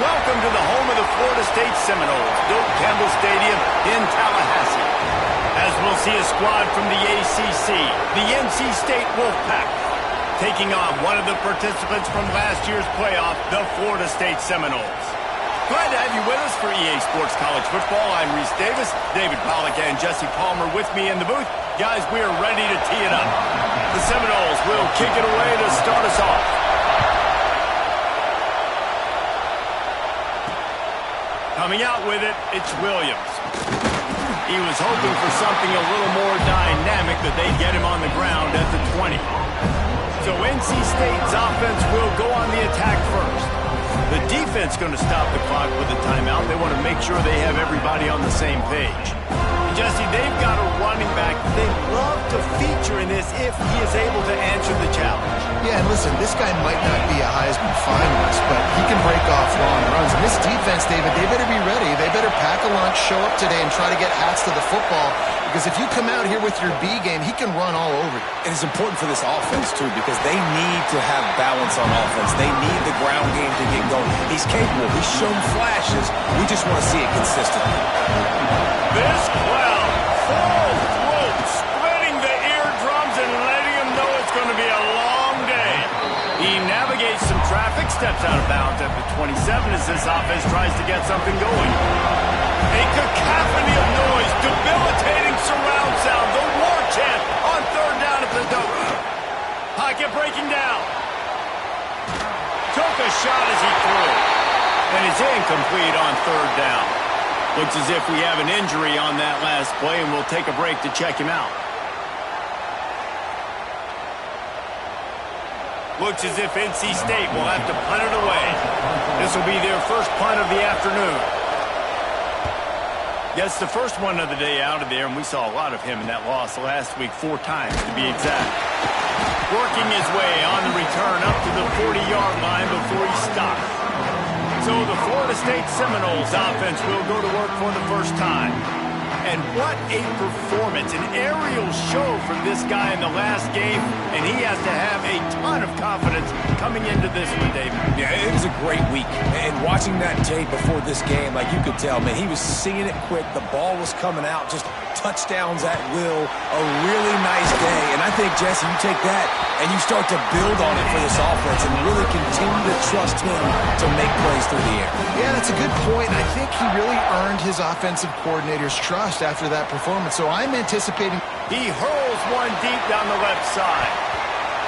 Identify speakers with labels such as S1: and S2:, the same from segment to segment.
S1: Welcome to the home of the Florida State Seminoles, Doak Campbell Stadium in Tallahassee. As we'll see a squad from the ACC, the NC State Wolfpack, taking on one of the participants from last year's playoff, the Florida State Seminoles. Glad to have you with us for EA Sports College Football. I'm Reese Davis, David Pollack and Jesse Palmer with me in the booth. Guys, we are ready to tee it up. The Seminoles will kick it away to start us off. Coming out with it, it's Williams. He was hoping for something a little more dynamic, that they'd get him on the ground at the 20. So NC State's offense will go on the attack first. The defense going to stop the clock with a timeout. They want to make sure they have everybody on the same page. Jesse, they've got a running back they'd love to feature in this if he is able to answer the challenge.
S2: Yeah, and listen, this guy might not be a Heisman finalist, but he can break off long runs. And this defense, David, they better be ready. They better pack a lunch, show up today, and try to get hats to the football. Because if you come out here with your B game, he can run all over you.
S3: It is important for this offense, too, because they need to have balance on offense. They need the ground game to get going. He's capable. He's shown flashes. We just want to see it consistently.
S1: This clown, full throat, splitting the eardrums and letting him know it's going to be a long day. He navigates some traffic, steps out of bounds at the 27 as this offense tries to get something going. A cacophony of noise, debilitating surround sound, the war chant on third down at the Doak. Pocket breaking down. Took a shot as he threw. And it's incomplete on third down. Looks as if we have an injury on that last play, and we'll take a break to check him out. Looks as if NC State will have to punt it away. This will be their first punt of the afternoon. Gets the first one of the day out of there, and we saw a lot of him in that loss last week, 4 times to be exact. Working his way on the return up to the 40-yard line before he stops. So the Florida State Seminoles offense will go to work for the first time. And what a performance, an aerial show from this guy in the last game, and he has to have a ton of confidence coming into this one, David.
S3: Yeah, it was a great week. And watching that tape before this game, like you could tell, man, he was seeing it quick. The ball was coming out, just touchdowns at will. A really nice day. And I think, Jesse, you take that and you start to build on it for this offense and really continue to trust him to make plays through the air.
S2: Yeah, that's a good point. I think he really earned his offensive coordinator's trust after that performance. So I'm anticipating.
S1: He hurls one deep down the left side.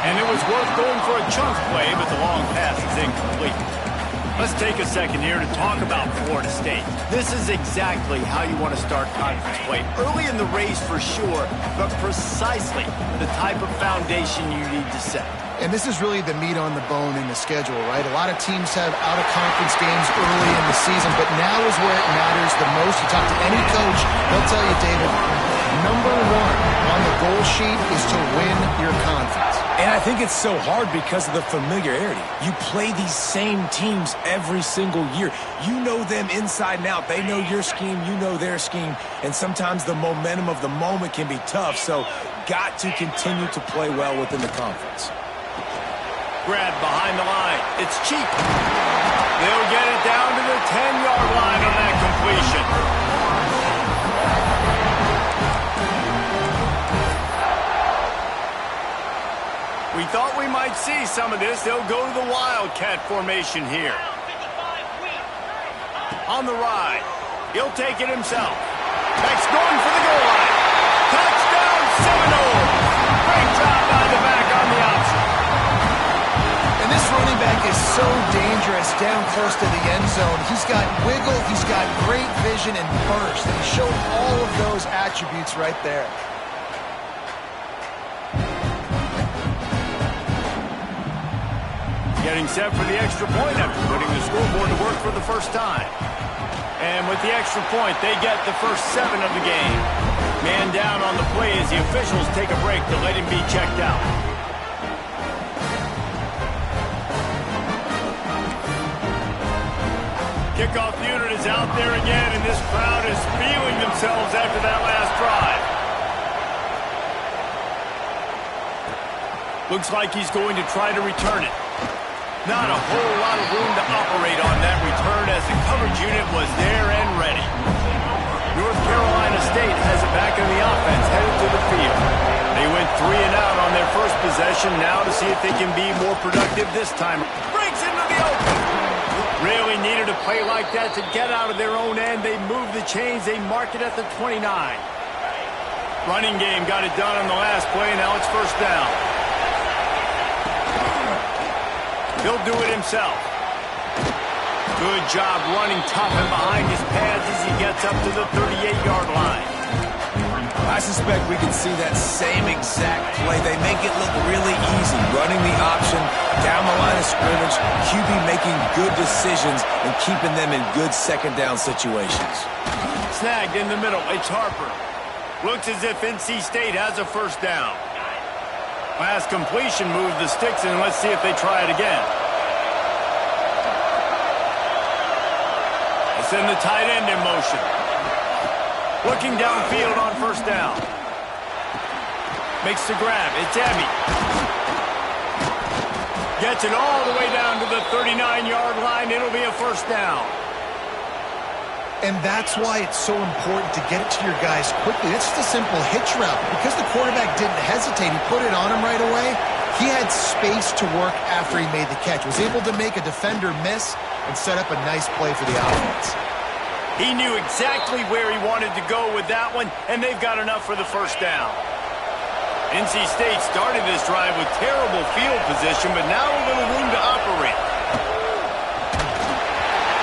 S1: And it was worth going for a chunk play, but the long pass is incomplete. Let's take a second here to talk about Florida State. This is exactly how you want to start conference play. Early in the race for sure, but precisely the type of foundation you need to set.
S2: And this is really the meat on the bone in the schedule, right? A lot of teams have out-of-conference games early in the season, but now is where it matters the most. You talk to any coach, they'll tell you, David, number 1 on the goal sheet is to win your conference.
S3: And I think it's so hard because of the familiarity. You play these same teams every single year. You know them inside and out. They know your scheme, you know their scheme, and sometimes the momentum of the moment can be tough, so got to continue to play well within the conference.
S1: Grab behind the line. It's cheap. They'll get it down to the 10-yard line on that completion. We thought we might see some of this. They'll go to the Wildcat formation here. On the ride. He'll take it himself. That's going for the goal line. Touchdown, Seminoles. Great job by the back on the option.
S2: And this running back is so dangerous down close to the end zone. He's got wiggle, he's got great vision and burst, and he showed all of those attributes right there. Getting set for the extra point after putting the scoreboard to work for the first time.
S1: And with the extra point, they get the first 7 of the game. Man down on the play as the officials take a break to let him be checked out. Kickoff unit is out there again, and this crowd is feeling themselves after that last drive. Looks like he's going to try to return it. Not a whole lot of room to operate on that return as the coverage unit was there and ready. North Carolina State has it back in the offense, headed to the field. They went 3 and out on their first possession, now to see if they can be more productive this time. Breaks into the open. Really needed a play like that to get out of their own end. They move the chains, they mark it at the 29. Running game got it done on the last play, now it's first down. He'll do it himself. Good job running tough and behind his pads as he gets up to the 38-yard line.
S3: I suspect we can see that same exact play. They make it look really easy, running the option down the line of scrimmage, QB making good decisions and keeping them in good second down situations.
S1: Snagged in the middle, it's Harper. Looks as if NC State has a first down. Last completion moved the sticks, and let's see if they try it again. They send the tight end in motion. Looking downfield on first down. Makes the grab. It's Emmy. Gets it all the way down to the 39-yard line. It'll be a first down.
S2: And that's why it's so important to get it to your guys quickly. It's just a simple hitch route. Because the quarterback didn't hesitate, he put it on him right away. He had space to work after he made the catch. Was able to make a defender miss and set up a nice play for the offense.
S1: He knew exactly where he wanted to go with that one, and they've got enough for the first down. NC State started this drive with terrible field position, but now a little room to operate.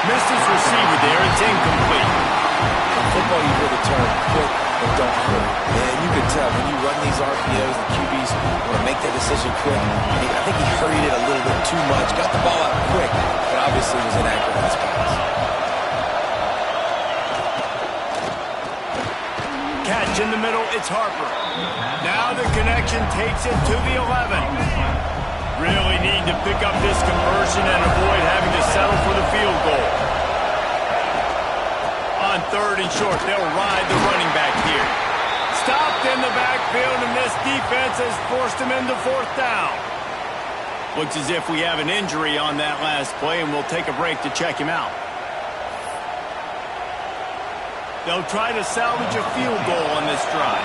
S1: Missed his receiver there. It's incomplete.
S3: In football, you hear the term quick but don't hurry. And you can tell when you run these RPOs, the QBs want to make that decision quick. I think he hurried it a little bit too much. Got the ball out quick, but obviously was inaccurate in his pass.
S1: Catch in the middle. It's Harper. Now the connection takes it to the 11. Really need to pick up this conversion and avoid having to settle for the field goal. On 3rd and short, they'll ride the running back here. Stopped in the backfield, and this defense has forced him into 4th down. Looks as if we have an injury on that last play, and we'll take a break to check him out. They'll try to salvage a field goal on this drive.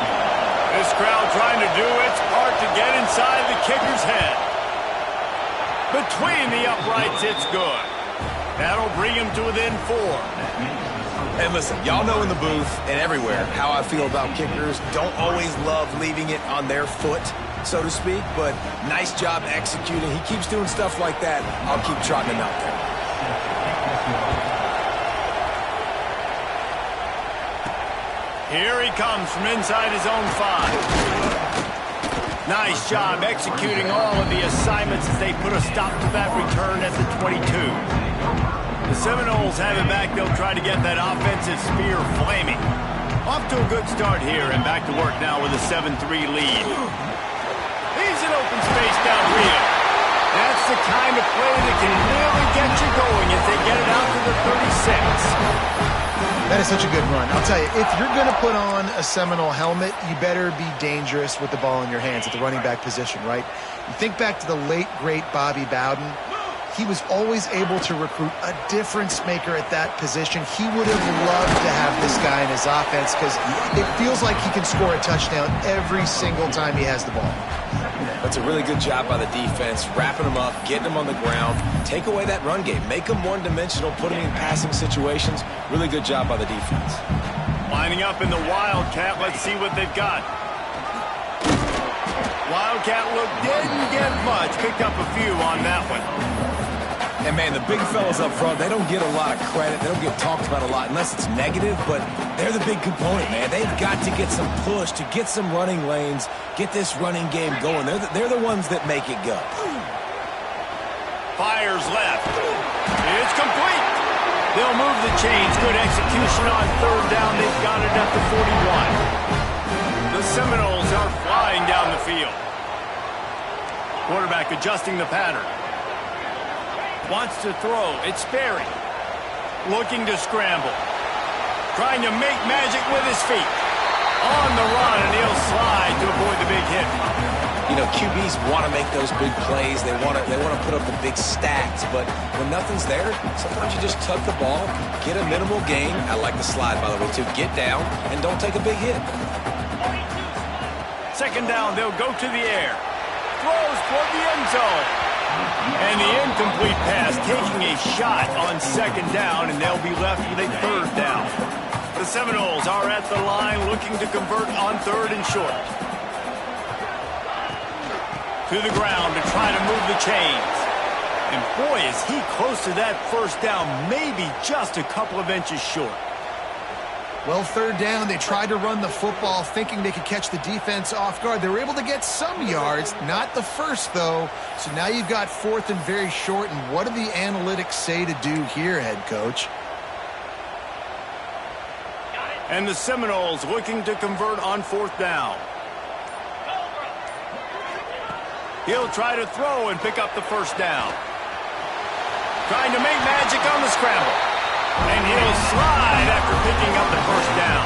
S1: This crowd trying to do its part to get inside the kicker's head. Between the uprights, it's good. That'll bring him to within 4.
S3: And listen, y'all know in the booth and everywhere how I feel about kickers. Don't always love leaving it on their foot, so to speak, but nice job executing. He keeps doing stuff like that. I'll keep trotting him out there.
S1: Here he comes from inside his own 5. Nice job executing all of the assignments as they put a stop to that return at the 22. The Seminoles have it back. They'll try to get that offensive spear flaming. Off to a good start here and back to work now with a 7-3 lead. He's in open space downfield. That's the kind of play that can really get you going as they get it out to the 36.
S2: That is such a good run. I'll tell you, if you're going to put on a Seminole helmet, you better be dangerous with the ball in your hands at the running back position, right? You think back to the late, great Bobby Bowden. He was always able to recruit a difference maker at that position. He would have loved to have this guy in his offense because it feels like he can score a touchdown every single time he has the ball.
S3: That's a really good job by the defense, wrapping them up, getting them on the ground. Take away that run game. Make them one-dimensional, put them in passing situations. Really good job by the defense.
S1: Lining up in the Wildcat. Let's see what they've got. Wildcat look didn't get much. Picked up a few on that one.
S3: And, man, the big fellas up front, they don't get a lot of credit. They don't get talked about a lot unless it's negative, but they're the big component, man. They've got to get some push, to get some running lanes, get this running game going. They're the ones that make it go.
S1: Fires left. It's complete. They'll move the chains. Good execution on third down. They've got it at the 41. The Seminoles are flying down the field. Quarterback adjusting the pattern. Wants to throw. It's Sperry. Looking to scramble. Trying to make magic with his feet. On the run, and he'll slide to avoid the big hit.
S3: You know, QBs want to make those big plays. They want to put up the big stats. But when nothing's there, sometimes you just tuck the ball, get a minimal gain. I like the slide, by the way, too. Get down and don't take a big hit.
S1: Second down, they'll go to the air. Throws for the end zone. And the incomplete pass taking a shot on second down, and they'll be left with a third down. The Seminoles are at the line looking to convert on third and short. To the ground to try to move the chains. And boy, is he close to that first down, maybe just a couple of inches short.
S2: Well, third down, they tried to run the football thinking they could catch the defense off guard. They were able to get some yards, not the first, though. So now you've got fourth and very short, and what do the analytics say to do here, head coach?
S1: And the Seminoles looking to convert on fourth down. He'll try to throw and pick up the first down. Trying to make magic on the scramble. And he'll slide after picking up the first down.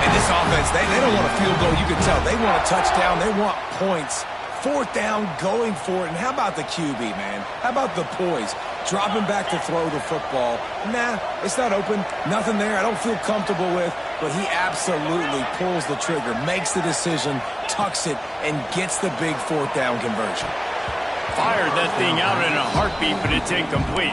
S3: And this offense, they don't want a field goal. You can tell they want a touchdown. They want points. Fourth down, going for it. And how about the QB, man? How about the poise? Dropping back to throw the football. Nah, it's not open. Nothing there I don't feel comfortable with. But he absolutely pulls the trigger, makes the decision, tucks it, and gets the big fourth down conversion.
S1: Fired that thing out in a heartbeat, but it's incomplete.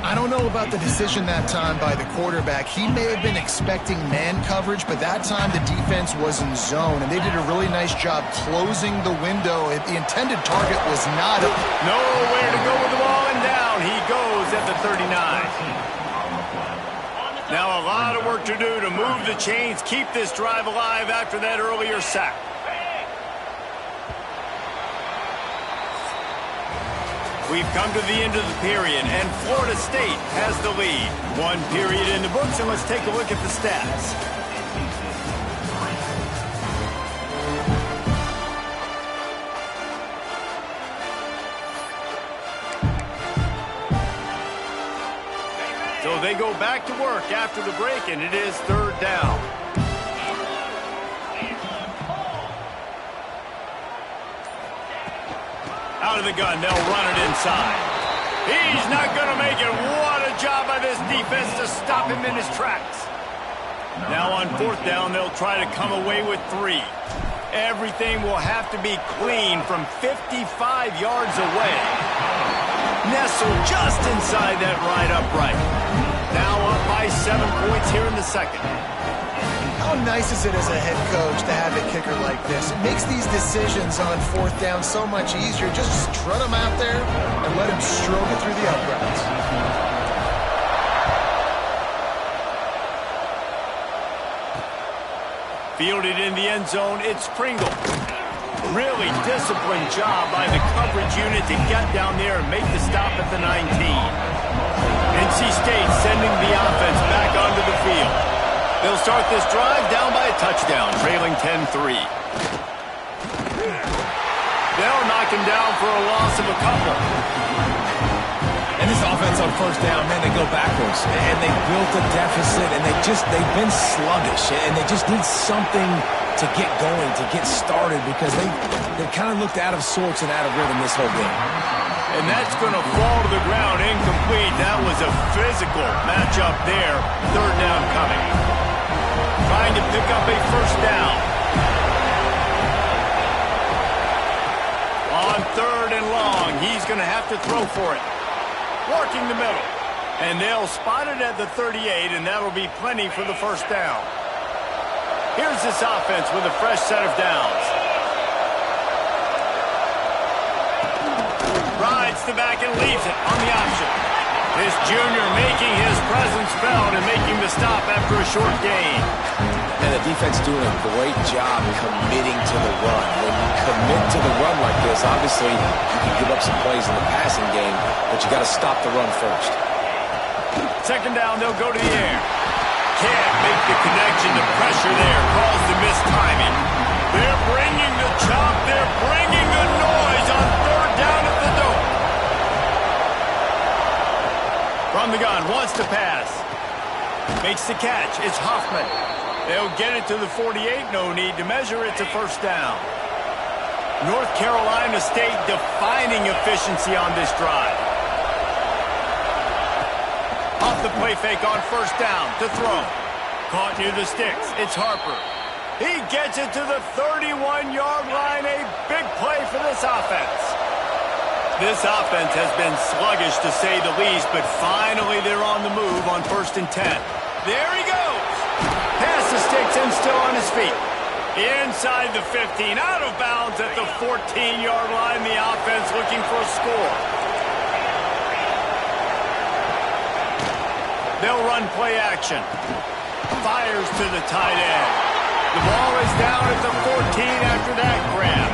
S2: I don't know about the decision that time by the quarterback. He may have been expecting man coverage, but that time the defense was in zone, and they did a really nice job closing the window. The intended target was not open.
S1: Nowhere to go with the ball, and down he goes at the 39. Now a lot of work to do to move the chains, keep this drive alive after that earlier sack. We've come to the end of the period, and Florida State has the lead. One period in the books, and let's take a look at the stats. So they go back to work after the break, and it is third down. Out of the gun, they'll run it inside. He's not going to make it. What a job by this defense to stop him in his tracks. Now on fourth down, they'll try to come away with 3. Everything will have to be clean from 55 yards away. Nestled just inside that right upright. Now up by 7 points here in the second.
S2: How nice is it as a head coach to have a kicker like this? It makes these decisions on fourth down so much easier. Just strut him out there and let him stroke it through the uprights.
S1: Fielded in the end zone, it's Pringle. Really disciplined job by the coverage unit to get down there and make the stop at the 19. NC State sending the offense back onto the field. They'll start this drive down by a touchdown, trailing 10-3. They'll knock him down for a loss of a couple.
S3: And this offense on first down, man, they go backwards. And they built a deficit, and they've been sluggish. And they just need something to get going, to get started, because they kind of looked out of sorts and out of rhythm this whole game.
S1: And that's going to fall to the ground incomplete. That was a physical matchup there. Third down coming. Trying to pick up a first down. On third and long, he's going to have to throw for it. Working the middle. And they'll spot it at the 38, and that'll be plenty for the first down. Here's this offense with a fresh set of downs. Rides the back and leaves it on the option. This junior making his presence felt and making the stop after a short gain.
S3: And the defense doing a great job committing to the run. When you commit to the run like this, obviously you can give up some plays in the passing game, but you got to stop the run first.
S1: Second down, they'll go to the air. Can't make the connection. The pressure there caused the missed timing. They're bringing the chop. They're bringing the noise on third down at the dome. From the gun, wants to pass. Makes the catch. It's Hoffman. They'll get it to the 48. No need to measure. It's a first down. North Carolina State defining efficiency on this drive. Off the play fake on first down to throw. Caught near the sticks. It's Harper. He gets it to the 31-yard line. A big play for this offense. This offense has been sluggish to say the least, but finally they're on the move on 1st and 10. There he goes. Pass the sticks and still on his feet. Inside the 15, out of bounds at the 14-yard line. The offense looking for a score. They'll run play action. Fires to the tight end. The ball is down at the 14 after that grab.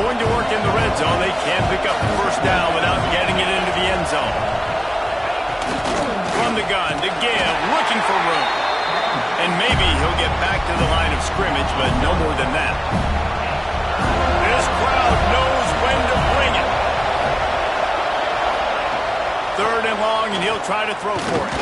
S1: Going to work in the red zone. They can't pick up the first down without getting it into the end zone. From the gun to give, looking for room. And maybe he'll get back to the line of scrimmage, but no more than that. This crowd knows when to bring it. Third and long, and he'll try to throw for it.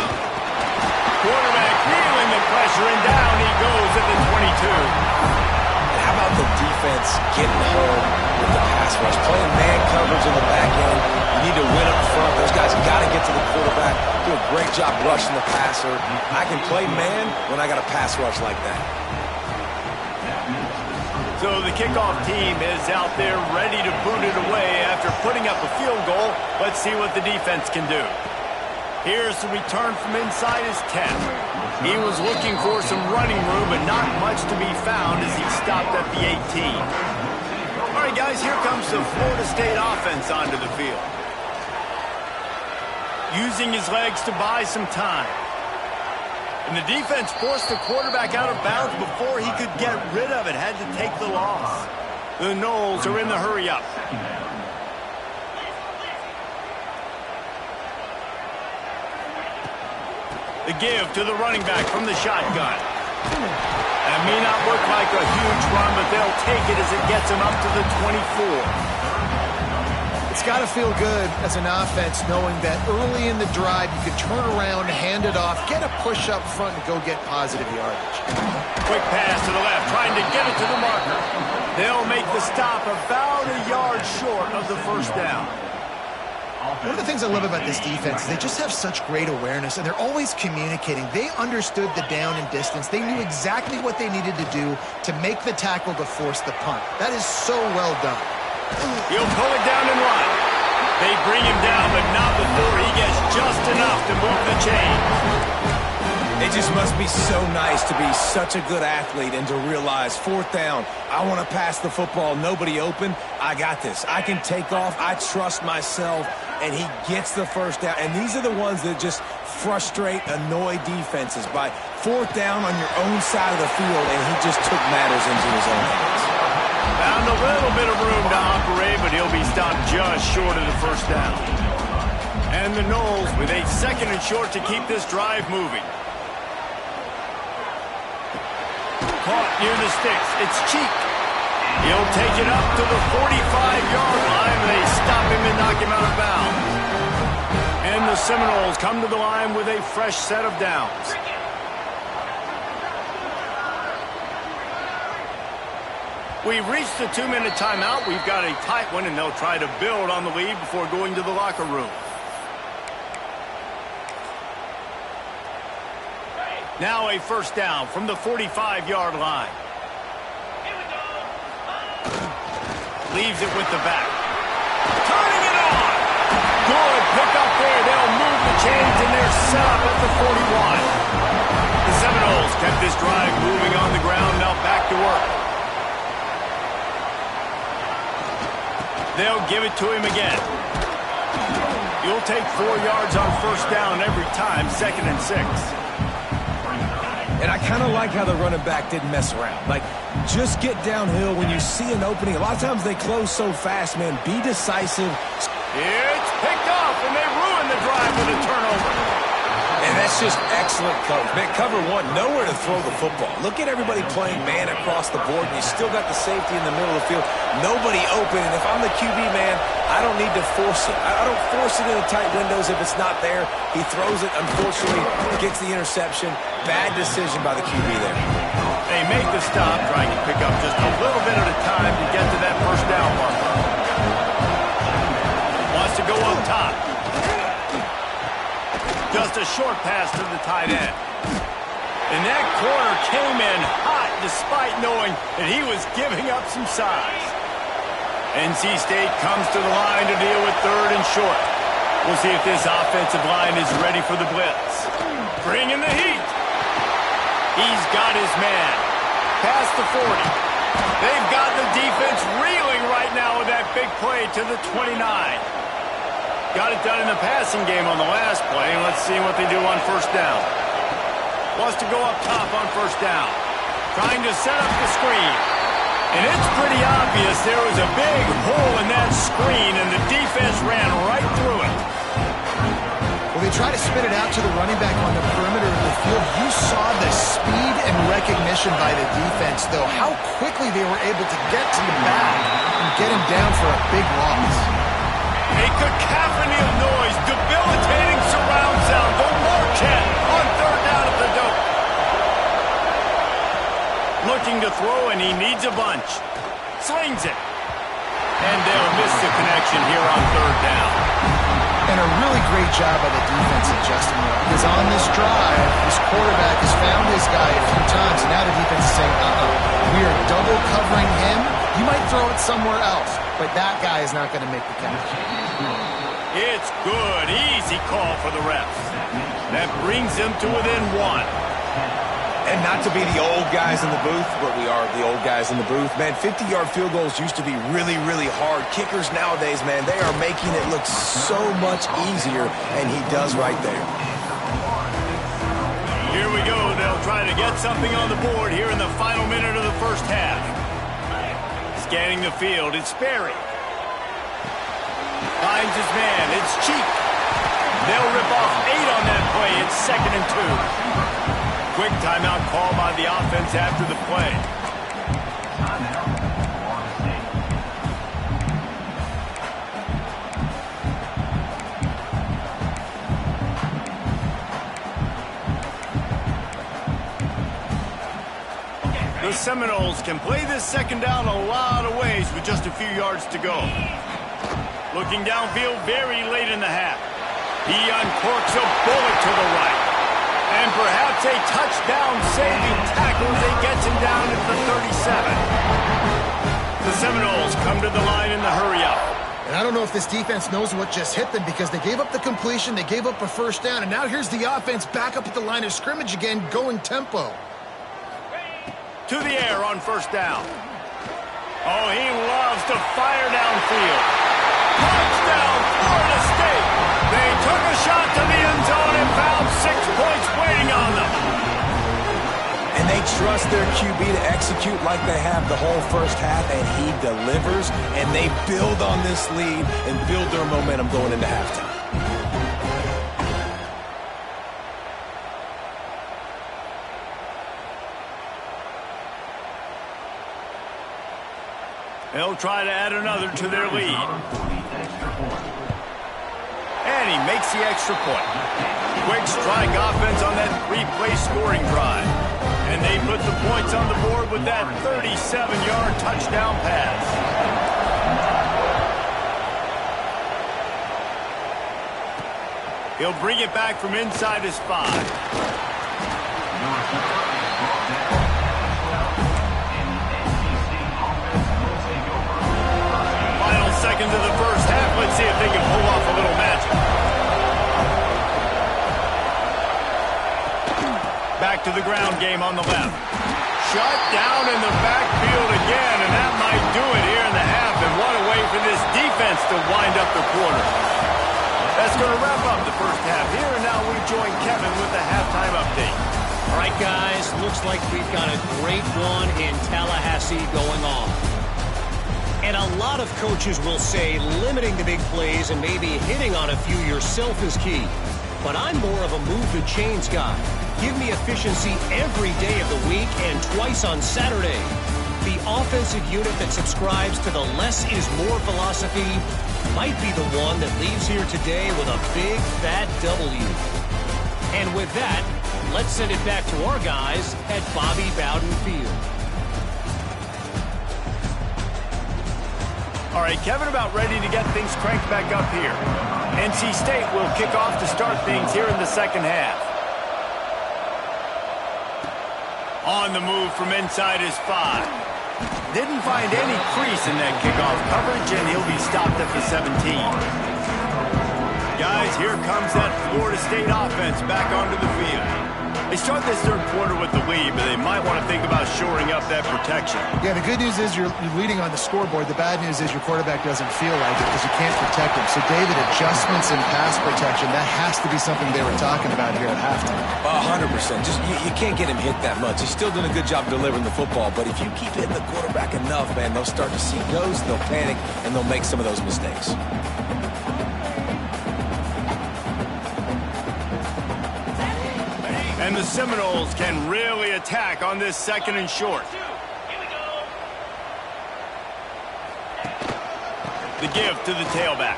S1: Quarterback feeling the pressure, and down he goes at the 22.
S3: And how about the defense getting home with the pass rush? Playing man coverage in the back end. You need to win up front. Those guys got to get to the quarterback. Do a great job rushing the passer. I can play man when I got a pass rush like that.
S1: So the kickoff team is out there ready to boot it away after putting up a field goal. Let's see what the defense can do. Here's the return from inside his 10. He was looking for some running room, but not much to be found as he stopped at the 18. All right, guys, here comes the Florida State offense onto the field. Using his legs to buy some time. And the defense forced the quarterback out of bounds before he could get rid of it. Had to take the loss. The Noles are in the hurry-up. The give to the running back from the shotgun. That may not look like a huge run, but they'll take it as it gets him up to the 24.
S2: It's got to feel good as an offense knowing that early in the drive you can turn around, hand it off, get a push up front, and go get positive yardage.
S1: Quick pass to the left, trying to get it to the marker. They'll make the stop about a yard short of the first down.
S2: One of the things I love about this defense is they just have such great awareness, and they're always communicating. They understood the down and distance. They knew exactly what they needed to do to make the tackle to force the punt. That is so well done.
S1: He'll pull it down and run. They bring him down, but not before he gets just enough to move the chains.
S3: It just must be so nice to be such a good athlete and to realize 4th down, I want to pass the football, nobody open, I got this. I can take off, I trust myself, and he gets the first down. And these are the ones that just frustrate, annoy defenses by 4th down on your own side of the field, and he just took matters into his own hands.
S1: Found a little bit of room to operate, but he'll be stopped just short of the first down. And the Noles with a 2nd and short to keep this drive moving. Caught near the sticks. It's Cheek. He'll take it up to the 45-yard line. They stop him and knock him out of bounds. And the Seminoles come to the line with a fresh set of downs. We've reached the 2-minute timeout. We've got a tight one, and they'll try to build on the lead before going to the locker room. Now a first down from the 45-yard line. Leaves it with the back. Turning it on. Good pick up there. They'll move the chains, and they're set up at the 41. The Seminoles kept this drive moving on the ground. Now back to work. They'll give it to him again. You'll take 4 yards on first down every time, 2nd and 6.
S3: And I kind of like how the running back didn't mess around. Like, just get downhill when you see an opening. A lot of times they close so fast, man. Be decisive.
S1: It's picked off, and they ruin the drive with a turnover.
S3: That's just excellent coverage. Man, cover one, nowhere to throw the football. Look at everybody playing man across the board, and you still got the safety in the middle of the field. Nobody open, and if I'm the QB, man, I don't need to force it. I don't force it in the tight windows if it's not there. He throws it, unfortunately, gets the interception. Bad decision by the QB there.
S1: They make the stop, trying to pick up just a little bit at a time to get to that first down marker. Wants to go up top. Just a short pass to the tight end. And that corner came in hot despite knowing that he was giving up some size. NC State comes to the line to deal with third and short. We'll see if this offensive line is ready for the blitz. Bringing the heat. He's got his man. Past the 40. They've got the defense reeling right now with that big play to the 29. Got it done in the passing game on the last play, and let's see what they do on first down. Wants to go up top on first down. Trying to set up the screen. And it's pretty obvious there was a big hole in that screen, and the defense ran right through it.
S2: Well, they try to spin it out to the running back on the perimeter of the field. You saw the speed and recognition by the defense, though, how quickly they were able to get to the back and get him down for a big loss.
S1: A cacophony of noise, debilitating surround sound. The war chant on third down at the dope. Looking to throw, and he needs a bunch. Slings it. And they'll miss the connection here on third down.
S2: And a really great job by the defense adjusting there, because on this drive, this quarterback has found his guy a few times, and now the defense is saying, we are double covering him. You might throw it somewhere else, but that guy is not going to make the catch.
S1: It's good. Easy call for the refs. That brings them to within one.
S3: And not to be the old guys in the booth, but we are the old guys in the booth. Man, 50-yard field goals used to be really, really hard. Kickers nowadays, man, they are making it look so much easier, and he does right there.
S1: Here we go. They'll try to get something on the board here in the final minute of the first half. Scanning the field, it's Sperry. Finds his man, it's Cheek. They'll rip off 8 on that play. It's 2nd and 2. Quick timeout call by the offense after the play. The Seminoles can play this second down a lot of ways with just a few yards to go. Looking downfield very late in the half. He uncorks a bullet to the right. And perhaps a touchdown-saving tackle as he gets him down at the 37. The Seminoles come to the line in the hurry-up.
S2: And I don't know if this defense knows what just hit them, because they gave up the completion, they gave up a first down, and now here's the offense back up at the line of scrimmage again, going tempo.
S1: To the air on first down. Oh, he loves to fire downfield. Touchdown, Florida State. They took a shot to the end zone and found 6 points waiting on them.
S3: And they trust their QB to execute like they have the whole first half, and he delivers, and they build on this lead and build their momentum going into halftime.
S1: They'll try to add another to their lead. And he makes the extra point. Quick strike offense on that 3-play scoring drive. And they put the points on the board with that 37-yard touchdown pass. He'll bring it back from inside his 5. Seconds of the first half. Let's see if they can pull off a little magic. Back to the ground game on the left. Shut down in the backfield again, and that might do it here in the half. And what a way for this defense to wind up the quarter. That's going to wrap up the first half here, and now we join Kevin with the halftime update.
S4: All right, guys, looks like we've got a great one in Tallahassee going on. And a lot of coaches will say limiting the big plays and maybe hitting on a few yourself is key. but I'm more of a move the chains guy. Give me efficiency every day of the week and twice on Saturday. The offensive unit that subscribes to the less is more philosophy might be the one that leaves here today with a big, fat W. And with that, let's send it back to our guys at Bobby Bowden Field.
S1: All right, Kevin, about ready to get things cranked back up here. NC State will kick off to start things here in the second half. On the move from inside his 5. Didn't find any crease in that kickoff coverage, and he'll be stopped at the 17. Guys, here comes that Florida State offense back onto the field. They start this third quarter with the lead, but they might want to think about shoring up that protection.
S2: Yeah, the good news is you're leading on the scoreboard. The bad news is your quarterback doesn't feel like it because you can't protect him. So, David, adjustments in pass protection, that has to be something they were talking about here at halftime.
S3: 100%. Just you can't get him hit that much. He's still doing a good job delivering the football, but if you keep hitting the quarterback enough, man, they'll start to see ghosts, they'll panic, and they'll make some of those mistakes.
S1: And the Seminoles can really attack on this second and short. The give to the tailback.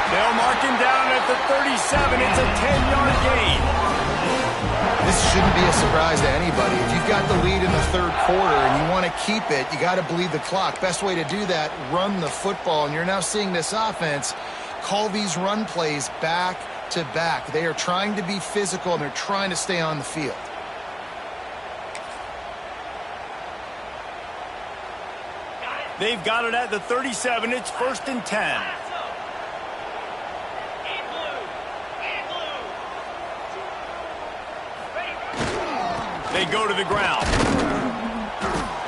S1: They'll mark him down at the 37. It's a 10-yard gain.
S2: This shouldn't be a surprise to anybody. If you've got the lead in the third quarter and you want to keep it, you got to bleed the clock. Best way to do that, run the football. And you're now seeing this offense call these run plays back to back. They are trying to be physical, and they're trying to stay on the field.
S1: They've got it at the 37. It's 1st and 10. They go to the ground.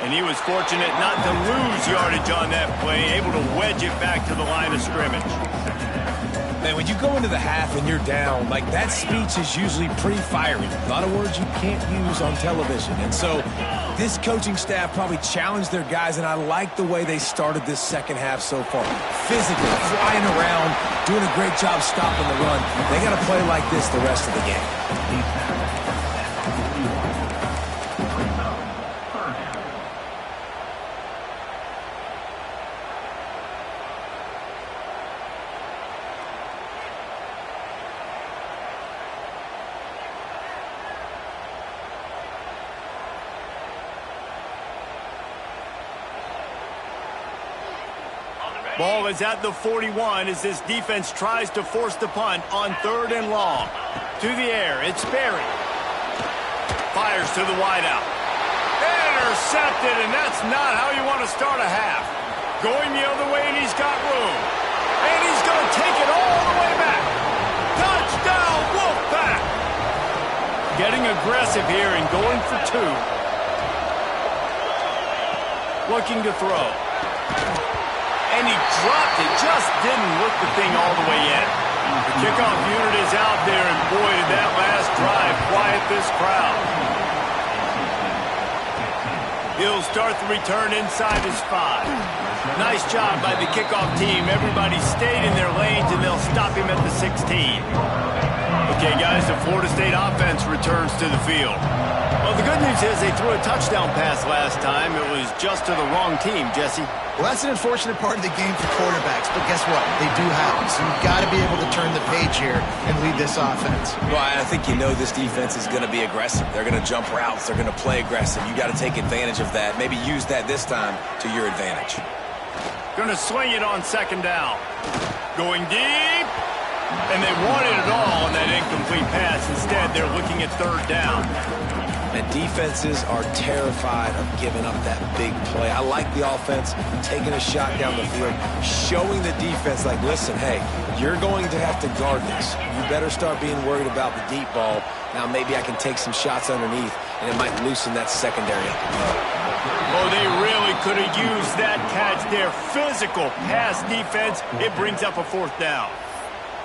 S1: And he was fortunate not to lose yardage on that play, able to wedge it back to the line of scrimmage.
S3: Man, when you go into the half and you're down, like that speech is usually pretty fiery. A lot of words you can't use on television. And so this coaching staff probably challenged their guys, and I like the way they started this second half so far. Physically, flying around, doing a great job stopping the run. They got to play like this the rest of the game.
S1: Ball is at the 41 as this defense tries to force the punt on 3rd and long. To the air, it's Berry. Fires to the wideout. Intercepted, and that's not how you want to start a half. Going the other way, and he's got room. And he's going to take it all the way back. Touchdown, Wolfpack! Getting aggressive here and going for 2. Looking to throw. And he dropped it, just didn't look the thing all the way in. The kickoff unit is out there, and boy, did that last drive quiet this crowd. He'll start the return inside his 5. Nice job by the kickoff team. Everybody stayed in their lanes, and they'll stop him at the 16. Okay, guys, the Florida State offense returns to the field. Well, the good news is they threw a touchdown pass last time. It was just to the wrong team, Jesse.
S2: Well, that's an unfortunate part of the game for quarterbacks, but guess what? They do happen, so you've got to be able to turn the page here and lead this offense.
S3: Well, I think you know this defense is going to be aggressive. They're going to jump routes. They're going to play aggressive. You got to take advantage of that. Maybe use that this time to your advantage.
S1: Going to swing it on 2nd down. Going deep. And they wanted it all on that incomplete pass. Instead, they're looking at 3rd down.
S3: And defenses are terrified of giving up that big play. I like the offense taking a shot down the field, showing the defense, like, listen, hey, you're going to have to guard this. You better start being worried about the deep ball. Now maybe I can take some shots underneath, and it might loosen that secondary up.
S1: Oh, they really could have used that catch there. Physical pass defense. It brings up a 4th down.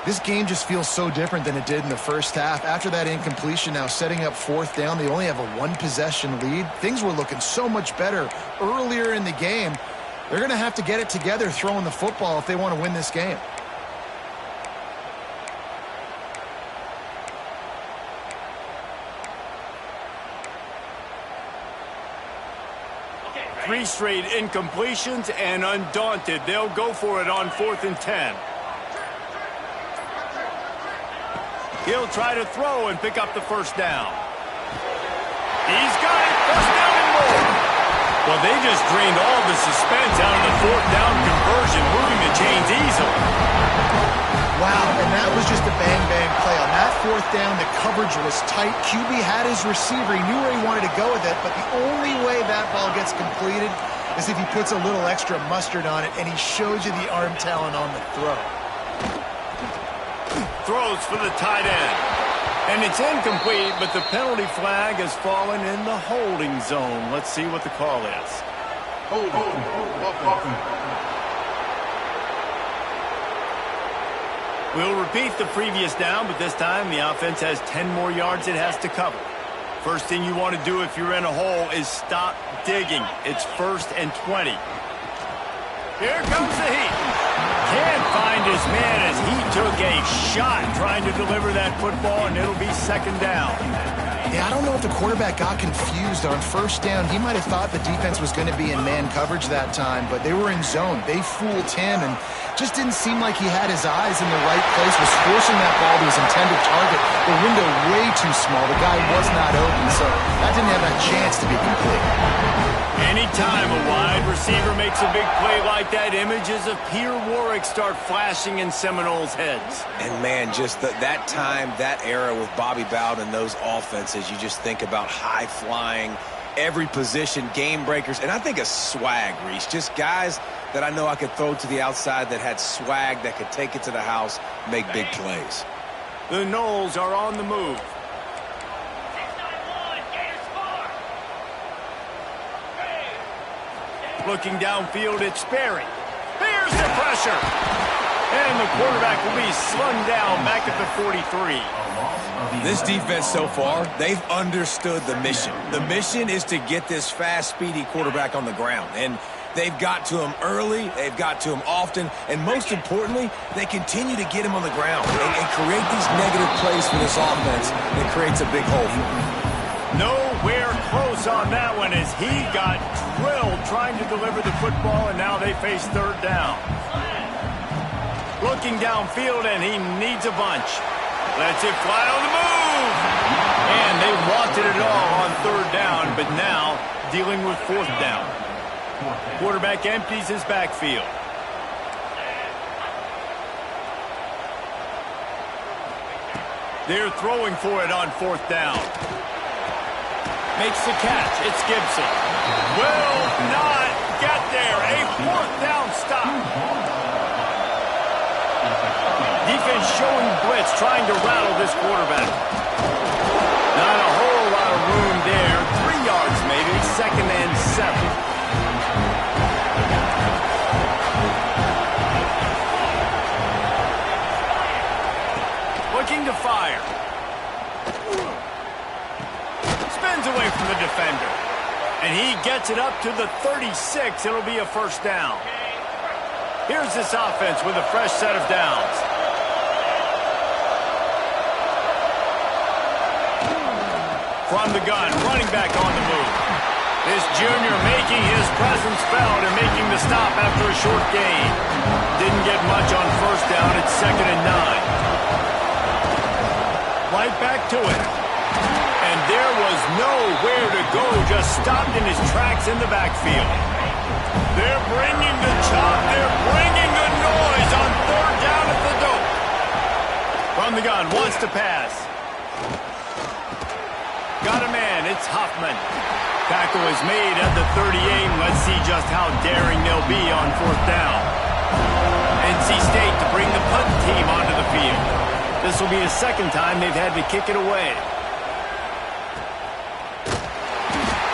S2: This game just feels so different than it did in the first half. After that incompletion, now setting up 4th down, they only have a 1-possession lead. Things were looking so much better earlier in the game. They're going to have to get it together throwing the football if they want to win this game.
S1: 3 straight incompletions, and undaunted, they'll go for it on 4th and 10. He'll try to throw and pick up the first down. He's got it. First down and more. Well, they just drained all the suspense out of the 4th down conversion, moving the chains easily.
S2: Wow, and that was just a bang-bang play. On that 4th down, the coverage was tight. QB had his receiver. He knew where he wanted to go with it, but the only way that ball gets completed is if he puts a little extra mustard on it, and he shows you the arm talent on the throw.
S1: Throws for the tight end. And it's incomplete, but the penalty flag has fallen in the holding zone. Let's see what the call is. We'll repeat the previous down, but this time the offense has 10 more yards it has to cover. First thing you want to do if you're in a hole is stop digging. It's 1st and 20. Here comes the heat. Can't find his man as he took a shot trying to deliver that football, and it'll be 2nd down.
S2: Yeah, I don't know if the quarterback got confused on 1st down. He might have thought the defense was going to be in man coverage that time, but they were in zone. They fooled him and just didn't seem like he had his eyes in the right place, was forcing that ball to his intended target. The window way too small. The guy was not open, so that didn't have that chance to be complete.
S1: Anytime a wide receiver makes a big play like that, images of Peter Warwick start flashing in Seminoles' heads.
S3: And, man, just that time, that era with Bobby Bowden and those offenses, you just think about high-flying, every position, game breakers, and I think a swag, Reese. Just guys that I know I could throw to the outside that had swag, that could take it to the house, make big plays.
S1: The Noles are on the move. Looking downfield, it's Sperry. There's the pressure. And the quarterback will be slung down back at the 43.
S3: This defense so far, they've understood the mission. The mission is to get this fast, speedy quarterback on the ground. And they've got to him early, they've got to him often, and most importantly, they continue to get him on the ground and create these negative plays for this offense that creates a big hole for them.
S1: Nowhere close on that one as he got drilled trying to deliver the football, and now they face 3rd down. Looking downfield, and he needs a bunch. Lets it fly on the move. And they wanted it all on 3rd down, but now dealing with 4th down. Quarterback empties his backfield. They're throwing for it on 4th down. Makes the catch. It's Gibson. Will not get there. A 4th down stop. Defense showing blitz, trying to rattle this quarterback. Not a whole lot of room there. 3 yards maybe. 2nd and 7. Looking to fire. Spins away from the defender. And he gets it up to the 36. It'll be a 1st down. Here's this offense with a fresh set of downs. From the gun, running back on the move. This junior making his presence felt and making the stop after a short gain. Didn't get much on 1st down. It's 2nd and 9. Right back to it. And there was nowhere to go, just stopped in his tracks in the backfield. They're bringing the chop, they're bringing the noise on 3rd down at the dope. From the gun, wants to pass. Got a man, it's Hoffman. Tackle is made at the 38. Let's see just how daring they'll be on 4th down. NC State to bring the punt team onto the field. This will be the 2nd time they've had to kick it away.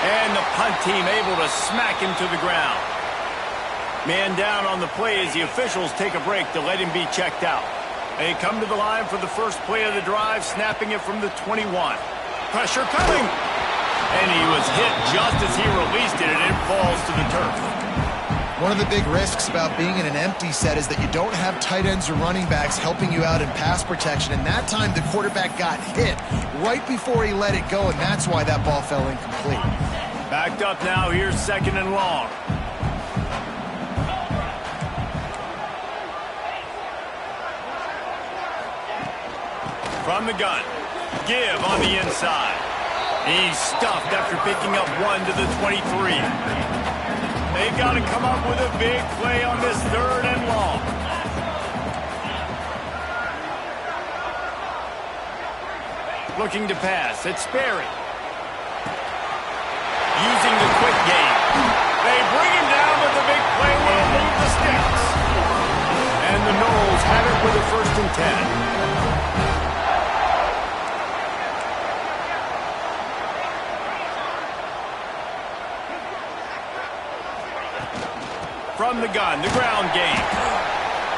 S1: And the punt team able to smack him to the ground. Man down on the play as the officials take a break to let him be checked out. They come to the line for the first play of the drive, snapping it from the 21. Pressure coming. And he was hit just as he released it, and it falls to the turf.
S2: One of the big risks about being in an empty set is that you don't have tight ends or running backs helping you out in pass protection. And that time the quarterback got hit right before he let it go, and that's why that ball fell incomplete.
S1: Backed up now. Here's 2nd and long. From the gun. Give on the inside. He's stuffed after picking up 1 to the 23. They've got to come up with a big play on this 3rd and long. Looking to pass. It's Sperry. Using the quick game. They bring him down, but the big play will move the sticks. And the Knowles have it with a 1st and 10. From the gun, the ground game.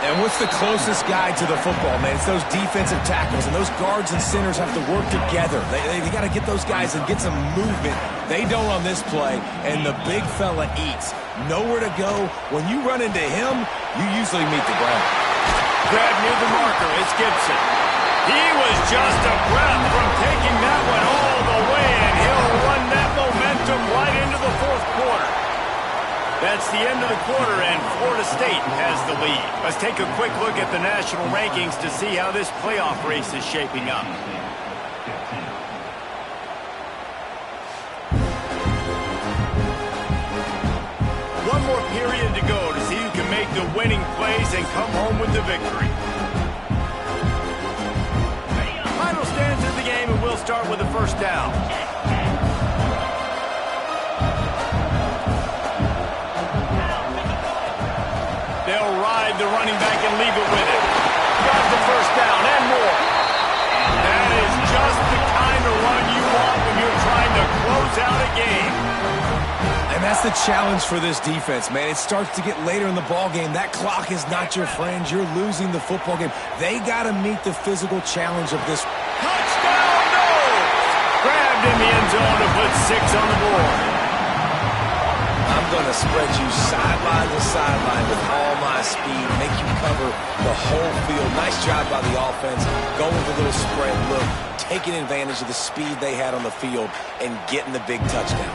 S3: And what's the closest guy to the football, man? It's those defensive tackles, and those guards and centers have to work together. They got to get those guys and get some movement. They don't on this play, and the big fella eats. Nowhere to go. When you run into him, you usually meet the ground.
S1: Grab near the marker. It's Gibson. He was just a breath from taking that one all the way, and he'll run that momentum right into the 4th quarter. That's the end of the quarter, and Florida State has the lead. Let's take a quick look at the national rankings to see how this playoff race is shaping up. One more period to go to see who can make the winning plays and come home with the victory. Final stands of the game, and we'll start with the 1st down. They'll ride the running back and leave it with him. Got the 1st down and more. That is just the kind of run you want when you're trying to close out a game.
S3: And that's the challenge for this defense, man. It starts to get later in the ball game. That clock is not your friend. You're losing the football game. They got to meet the physical challenge of this.
S1: Touchdown, no! Grabbed in the end zone to put 6 on the board.
S3: I'm going to spread you sideline to sideline with all my speed, make you cover the whole field. Nice job by the offense, going with a little spread look, taking advantage of the speed they had on the field and getting the big touchdown.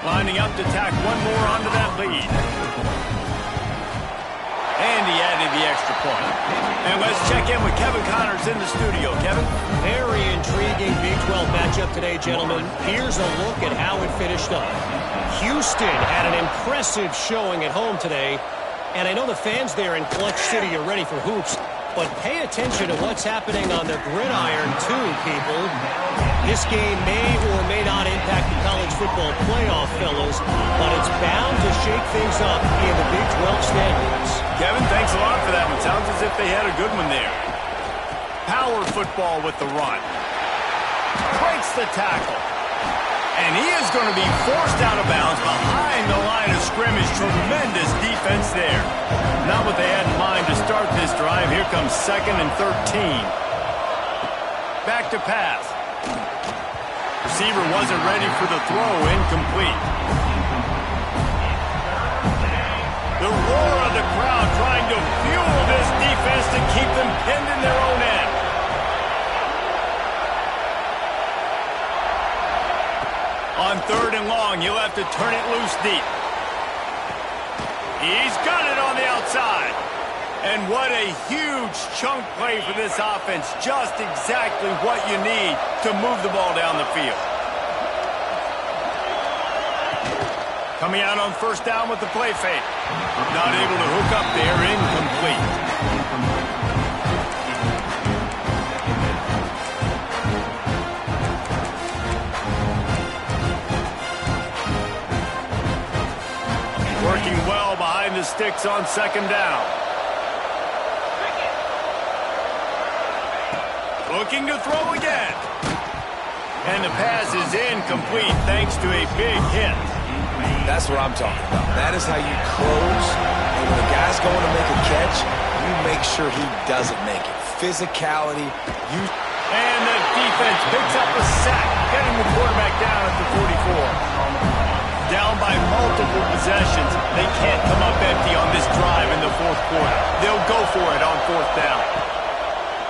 S1: Lining up to tack one more onto that lead. And he added the extra point. And let's check in with Kevin Connors in the studio. Kevin?
S4: Very intriguing Big 12 matchup today, gentlemen. Here's a look at how it finished up. Houston had an impressive showing at home today. And I know the fans there in Clutch City are ready for hoops. But pay attention to what's happening on the gridiron, too, people. This game may or may not impact the college football playoff, fellas, but it's bound to shake things up in the Big 12 standings.
S1: Kevin, thanks a lot for that one. Sounds as if they had a good one there. Power football with the run. Breaks the tackle. And he is going to be forced out of bounds behind the line of scrimmage. Tremendous defense there. Not what they had in mind to start this drive. Here comes 2nd and 13. Back to pass. Receiver wasn't ready for the throw. Incomplete. The roar of the crowd trying to fuel this defense to keep them pinned in their own end. On 3rd and long, you'll have to turn it loose deep. He's got it on the outside. And what a huge chunk play for this offense. Just exactly what you need to move the ball down the field. Coming out on 1st down with the play fake. Not able to hook up there. Incomplete. Working well behind the sticks on 2nd down. Looking to throw again. And the pass is incomplete thanks to a big hit.
S3: That's what I'm talking about. That is how you close. And when the guy's going to make a catch, you make sure he doesn't make it. Physicality.
S1: And the defense picks up a sack, getting the quarterback down at the 44. Down by multiple possessions. They can't come up empty on this drive in the 4th quarter. They'll go for it on 4th down.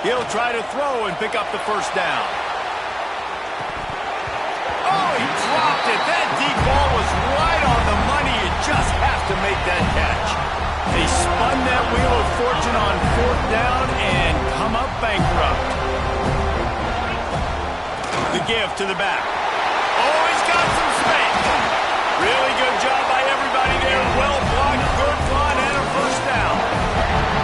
S1: He'll try to throw and pick up the first down. Oh, he dropped it. That deep ball was right on the money. You just have to make that catch. They spun that wheel of fortune on fourth down and come up bankrupt. The give to the back. Oh, he's got some space. Really good job by everybody there. Well blocked, good run, and a first down.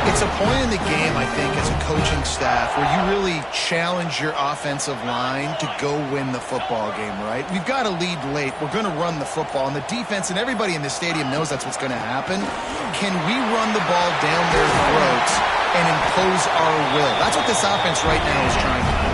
S2: It's a point in the game, I think, as a coaching staff where you really challenge your offensive line to go win the football game, right? We've got to lead late. We're going to run the football. And the defense and everybody in the stadium knows that's what's going to happen. Can we run the ball down their throats and impose our will? That's what this offense right now is trying to do.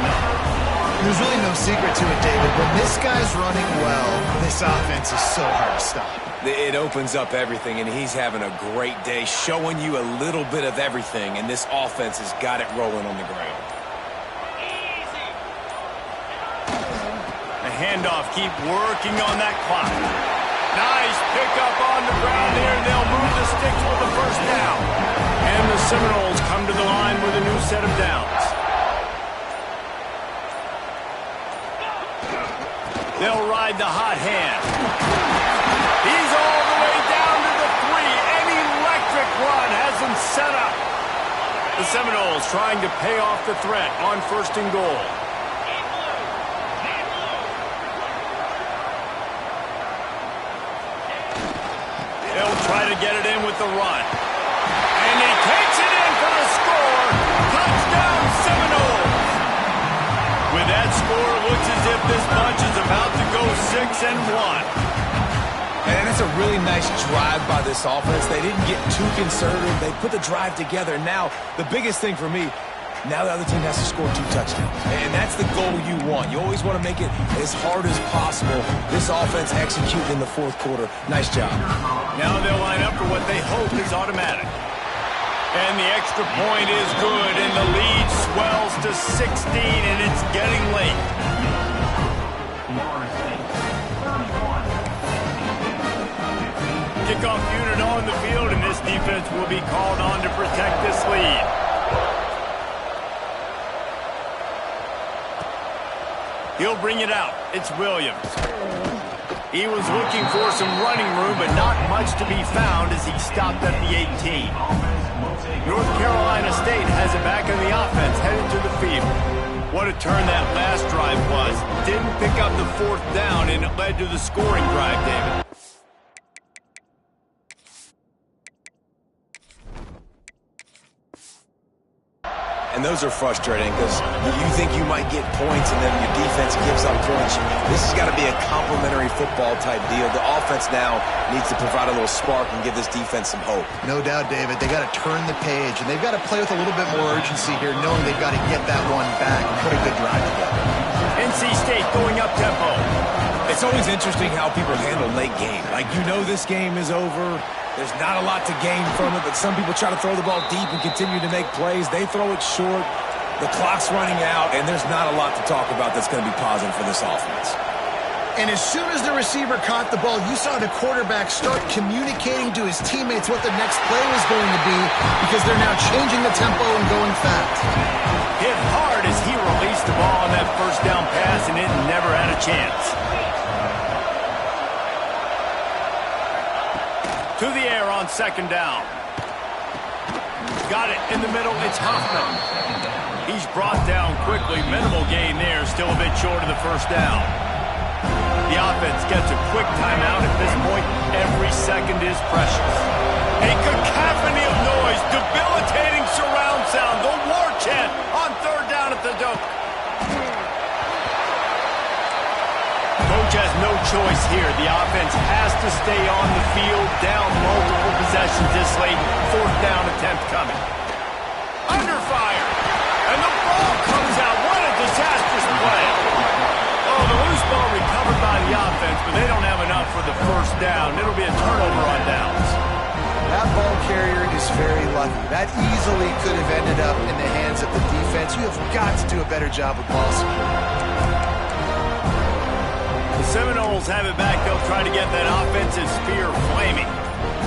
S2: There's really no secret to it, David. When this guy's running well, this offense is so hard to stop.
S3: It opens up everything, and he's having a great day, showing you a little bit of everything, and this offense has got it rolling on the ground.
S1: The handoff, keep working on that clock. Nice pickup on the ground there, and they'll move the sticks with the first down. And the Seminoles come to the line with a new set of downs. They'll ride the hot hand. He's all the way down to the 3. An electric run has him set up. The Seminoles trying to pay off the threat on first and goal. They'll try to get it in with the run. And he takes it in for the score. Touchdown, Seminoles. With that score, it looks as if this bunch is about to go 6-1.
S3: And it's a really nice drive by this offense. They didn't get too conservative. They put the drive together. Now, the biggest thing for me, now the other team has to score 2 touchdowns. And that's the goal you want. You always want to make it as hard as possible. This offense executed in the fourth quarter. Nice job.
S1: Now they'll line up for what they hope is automatic. And the extra point is good, and the lead swells to 16, and it's getting late. Kickoff unit on the field, and this defense will be called on to protect this lead. He'll bring it out. It's Williams. He was looking for some running room, but not much to be found as he stopped at the 18. North Carolina State has it back in the offense, headed to the field. What a turn that last drive was. Didn't pick up the fourth down, and it led to the scoring drive, David.
S3: And those are frustrating because you think you might get points and then your defense gives up points. This has got to be a complementary football type deal. The offense now needs to provide a little spark and give this defense some hope.
S2: No doubt, David. They got to turn the page, and they've got to play with a little bit more urgency here, knowing they've got to get that one back and put a good drive together.
S1: NC State going up tempo.
S3: It's always interesting how people handle late game. Like, you know this game is over. There's not a lot to gain from it, but some people try to throw the ball deep and continue to make plays. They throw it short. The clock's running out, and there's not a lot to talk about that's going to be positive for this offense.
S2: And as soon as the receiver caught the ball, you saw the quarterback start communicating to his teammates what the next play was going to be because they're now changing the tempo and going fast.
S1: Hit hard as he released the ball on that first down pass, and it never had a chance. To the air on second down. Got it in the middle. It's Hoffman. He's brought down quickly. Minimal gain there. Still a bit short of the first down. The offense gets a quick timeout. At this point, every second is precious. A cacophony of noise. Debilitating surround sound. The war chant on third down at the Doak. Coach has no choice here. The offense has to stay on the field, down multiple possessions this late. Fourth down attempt coming. Under fire. And the ball comes out. What a disastrous play. Oh, the loose ball recovered by the offense, but they don't have enough for the first down. It'll be a turnover on downs.
S2: That ball carrier is very lucky. That easily could have ended up in the hands of the defense. You have got to do a better job with ball security.
S1: The Seminoles have it back. They'll try to get that offensive spear flaming.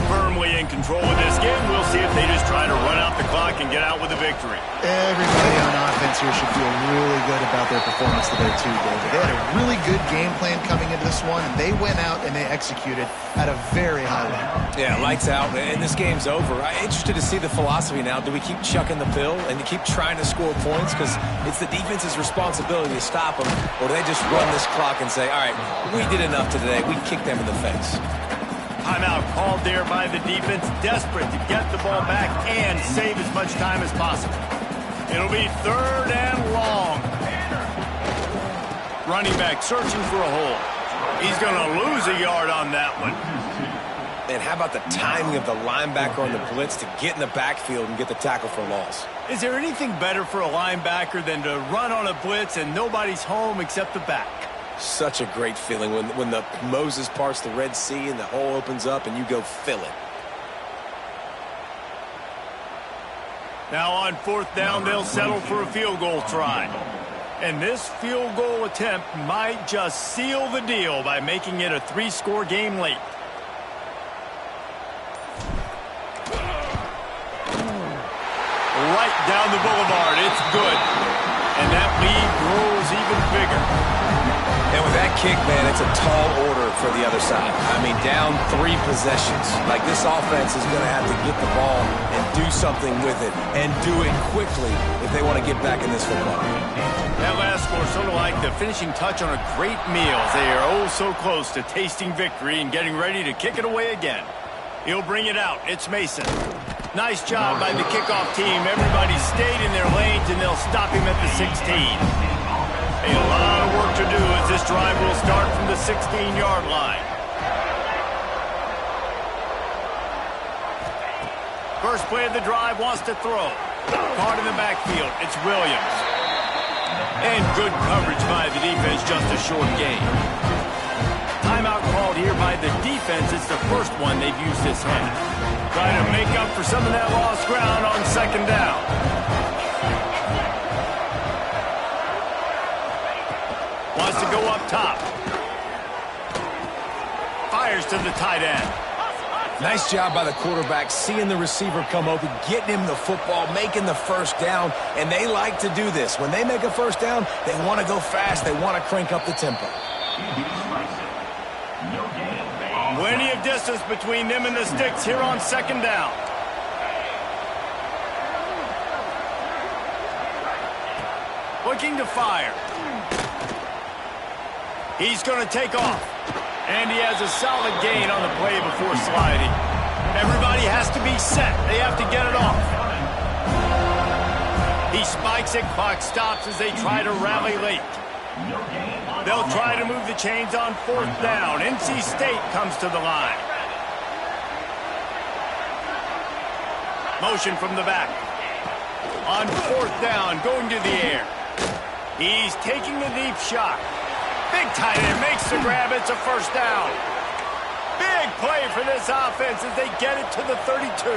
S1: Firmly in control of this game. We'll see if they just try to run out the clock and get out with a victory.
S2: Everybody on offense here should feel really good about their performance today too, David. They had a really good game plan coming into this one, and they went out and they executed at a very high level.
S3: Yeah, lights out, and this game's over. I'm interested to see the philosophy now. Do we keep chucking the pill and keep trying to score points because it's the defense's responsibility to stop them, or do they just run this clock and say, all right, we did enough today. We kicked them in the face.
S1: Timeout called there by the defense, desperate to get the ball back and save as much time as possible. It'll be 3rd and long. Running back searching for a hole. He's going to lose a yard on that one.
S3: And how about the timing of the linebacker on the blitz to get in the backfield and get the tackle for a loss?
S1: Is there anything better for a linebacker than to run on a blitz and nobody's home except the back?
S3: Such a great feeling when the Moses parts the Red Sea and the hole opens up and you go fill it.
S1: Now on 4th down, they'll settle for a field goal try. And this field goal attempt might just seal the deal by making it a 3-score game late. Right down the boulevard. It's good. And that lead grows even bigger.
S3: And with that kick, man, it's a tall order for the other side. I mean, down 3 possessions. Like, this offense is going to have to get the ball and do something with it, and do it quickly if they want to get back in this football.
S1: That last score sort of like the finishing touch on a great meal. They are oh so close to tasting victory and getting ready to kick it away again. He'll bring it out. It's Mason. Nice job by the kickoff team. Everybody stayed in their lanes, and they'll stop him at the 16. A lot of work to do as this drive will start from the 16-yard line. First play of the drive, wants to throw. Caught in the backfield. It's Williams. And good coverage by the defense, just a short gain. Timeout called here by the defense. It's the first one they've used this half. Trying to make up for some of that lost ground on 2nd down. Wants to go up top. Fires to the tight end.
S3: Nice job by the quarterback, seeing the receiver come open, getting him the football, making the first down, and they like to do this. When they make a first down, they want to go fast. They want to crank up the tempo.
S1: Plenty of distance between them and the sticks here on 2nd down. Looking to fire. He's going to take off. And he has a solid gain on the play before sliding. Everybody has to be set. They have to get it off. He spikes it. Clock stops as they try to rally late. They'll try to move the chains on 4th down. NC State comes to the line. Motion from the back. On 4th down, going to the air. He's taking the deep shot. Big tight end makes the grab. It's a first down. Big play for this offense as they get it to the 32.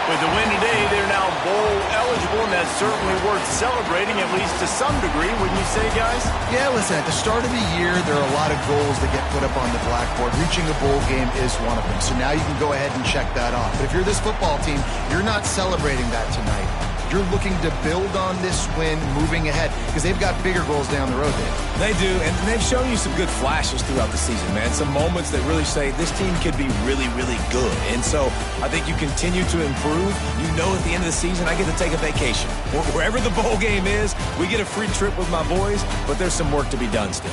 S1: With the win today, they're now bowl eligible, and that's certainly worth celebrating, at least to some degree, wouldn't you say, guys?
S2: Yeah, listen, at the start of the year, there are a lot of goals that get put up on the blackboard. Reaching a bowl game is one of them. So now you can go ahead and check that off. But if you're this football team, you're not celebrating that tonight. You're looking to build on this win moving ahead because they've got bigger goals down the road, Dave.
S3: They do, and they've shown you some good flashes throughout the season, man. Some moments that really say this team could be really, really good. And so I think you continue to improve. You know at the end of the season, I get to take a vacation. Wherever the bowl game is, we get a free trip with my boys, but there's some work to be done still.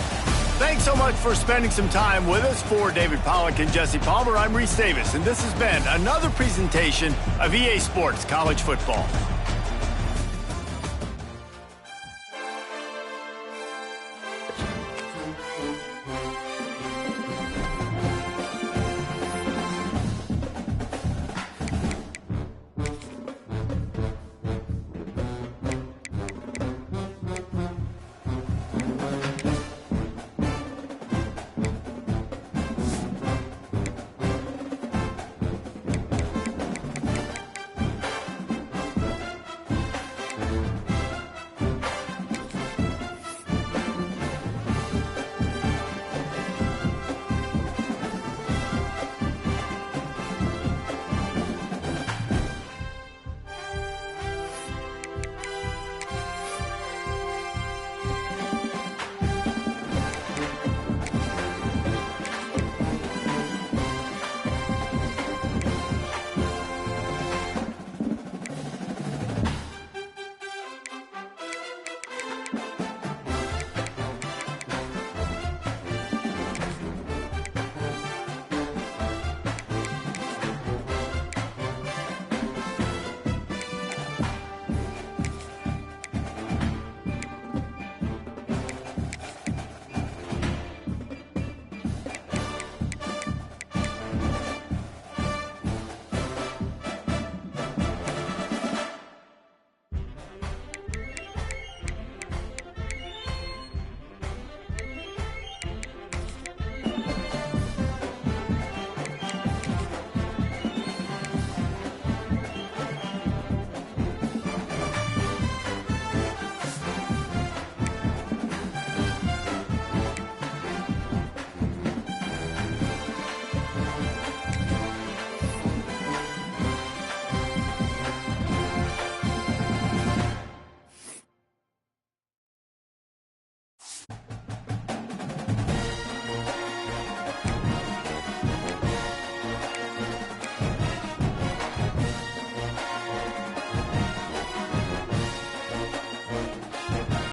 S1: Thanks so much for spending some time with us. For David Pollack and Jesse Palmer, I'm Reese Davis, and this has been another presentation of EA Sports College Football.